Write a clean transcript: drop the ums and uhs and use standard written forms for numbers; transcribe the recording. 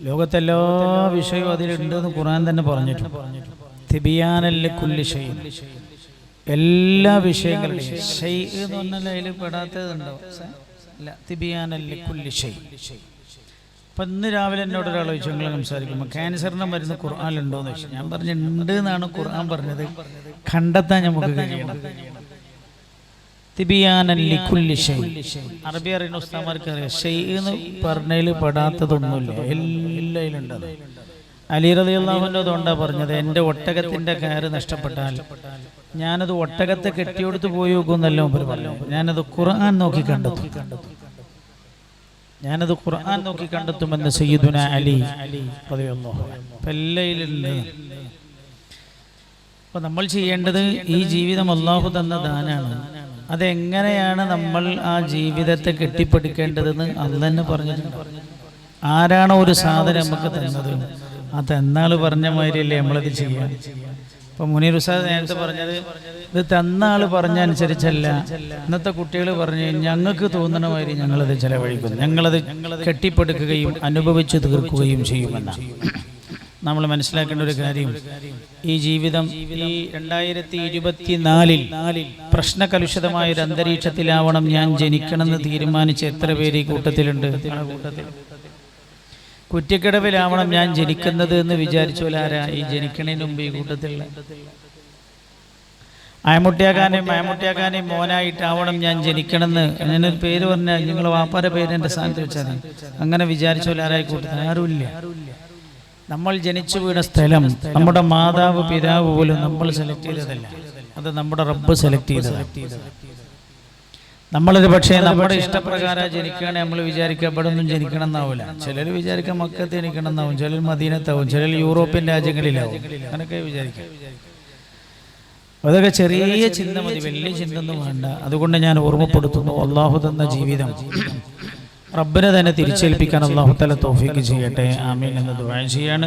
ലോകത്തെല്ലാ വിഷയവും അതിലുണ്ടെന്ന് ഖുർആൻ തന്നെ പറഞ്ഞിട്ടുണ്ട്. തിബിയാനൻ ലികുല്ലി ഷൈഇൻ, എല്ലാ വിഷയങ്ങളുടെയും ഷൈഇ എന്ന് പറഞ്ഞാൽ അതിൽ പെടാത്തതുണ്ടോ? ഇല്ല, തിബിയാനൻ ലികുല്ലി ഷൈഇൻ. അപ്പം ഇന്ന് രാവിലെ എന്നോട് ഒരാൾ ചോദിച്ചു, നിങ്ങൾ സംസാരിക്കുമ്പോൾ ക്യാൻസറിൻ്റെ മരുന്ന് ഖുർആനിലുണ്ടോയെന്ന് ചോദിച്ചു. ഞാൻ പറഞ്ഞു ഉണ്ട് എന്നാണ് ഖുർആൻ പറഞ്ഞത്, കണ്ടെത്താൻ നമുക്ക് കഴിയണം. തിബിയാനൻ ലികുല്ലി ഷൈഇൻ. അറബി അറിയുന്ന ഉസ്താദന്മാർക്ക് അറിയാം, ഷൈഇ എന്ന് പറഞ്ഞതിൽ പെടാത്തതൊന്നുമില്ല, എല്ലാത്തിലുണ്ടത്. അലി റളിയല്ലാഹു അൻഹു അതുകൊണ്ടാണ് പറഞ്ഞത്, എൻ്റെ ഒട്ടകത്തിൻ്റെ കയറ് നഷ്ടപ്പെട്ടാൽ ഞാനത് ഒട്ടകത്തെ കെട്ടിയെടുത്ത് പോയി നോക്കുമെന്നല്ലോ പറഞ്ഞു. ഞാനത് ഖുർആൻ നോക്കി കണ്ടെത്തും, ഞാനത് ഖുർആൻ നോക്കി കണ്ടെത്തുമെന്ന് സയ്യിദുന അലി റളിയല്ലാഹു അൻഹു എല്ലയിലുണ്ട്. അപ്പോൾ നമ്മൾ ചെയ്യേണ്ടത്, ഈ ജീവിതം അല്ലാഹു തന്ന ദാനാണ്, അതെങ്ങനെയാണ് നമ്മൾ ആ ജീവിതത്തെ കെട്ടിപ്പടുക്കേണ്ടതെന്ന് അല്ലാഹു തന്നെ പറഞ്ഞിട്ടുണ്ട്. ആരാണോ ഒരു സാധനം നമുക്ക് തന്നത്, ആ തന്നാൾ പറഞ്ഞ മാതിരിയല്ലേ നമ്മളത് ചെയ്യാൻ. ഇപ്പം മുനീർ ഉസ്താദ് നേരത്തെ പറഞ്ഞത്, ഇത് തന്നാൾ പറഞ്ഞ അനുസരിച്ചല്ല, ഇന്നത്തെ കുട്ടികൾ പറഞ്ഞ് ഞങ്ങൾക്ക് തോന്നുന്ന മാതിരി ഞങ്ങളത് ചെലവഴിക്കുന്നു, ഞങ്ങളത് കെട്ടിപ്പടുക്കുകയും അനുഭവിച്ചു തീർക്കുകയും ചെയ്യുമെന്നാണ്. നമ്മൾ മനസ്സിലാക്കേണ്ട ഒരു കാര്യം, ഈ ജീവിതം ഈ 2024 പ്രശ്നകലുഷിതമായ ഒരു അന്തരീക്ഷത്തിലാവണം ഞാൻ ജനിക്കണമെന്ന് തീരുമാനിച്ച എത്ര പേര് ഈ കൂട്ടത്തിലുണ്ട്? കുറ്റിക്കടവിലാവണം ഞാൻ ജനിക്കുന്നത് എന്ന് വിചാരിച്ചോലാരാ ഈ ജനിക്കണതിന് മുമ്പ് ഈ കൂട്ടത്തിലുള്ള? അയമുട്ടിയാക്കാനെയും മോനായിട്ടാവണം ഞാൻ ജനിക്കണമെന്ന് ഞാനൊരു പേര് പറഞ്ഞാൽ നിങ്ങൾ വാപ്പാരെ പേര് എൻ്റെ സ്ഥാനത്ത് വെച്ചാൽ അങ്ങനെ വിചാരിച്ചോലാരായി കൂട്ടത്തിൽ ആരുമില്ല. നമ്മൾ ജനിച്ചു വീണ സ്ഥലം നമ്മുടെ മാതാവ് പിതാവ് പോലും നമ്മൾ സെലക്ട് ചെയ്തതല്ല, അത് നമ്മുടെ റബ്ബ് സെലക്ട് ചെയ്തതാണ്. നമ്മളൊരു പക്ഷേ നമ്മുടെ ഇഷ്ടപ്രകാരം ജനിക്കുകയാണെങ്കിൽ നമ്മൾ വിചാരിക്കുക ഇവിടെ ഒന്നും ജനിക്കണം എന്നാവില്ല. ചിലർ വിചാരിക്കുക മക്കത്ത് ജനിക്കണം എന്നാവും, ചിലർ മദീനത്താവും, ചിലർ യൂറോപ്യൻ രാജ്യങ്ങളിലാവും, അങ്ങനെയൊക്കെ വിചാരിക്കുക. അതൊക്കെ ചെറിയ ചിന്ത മതി, വലിയ ചിന്ത ഒന്നും വേണ്ട. അതുകൊണ്ട് ഞാൻ ഓർമ്മപ്പെടുത്തുന്നു, അല്ലാഹു തന്ന ജീവിതം റബ്ബിനെ തന്നെ തിരിച്ചേൽപ്പിക്കാൻ അല്ലാഹു തആല തൗഫീഖ് ചെയ്യട്ടെ. ആമീൻ എന്ന് ദുആ ചെയ്യാണ്.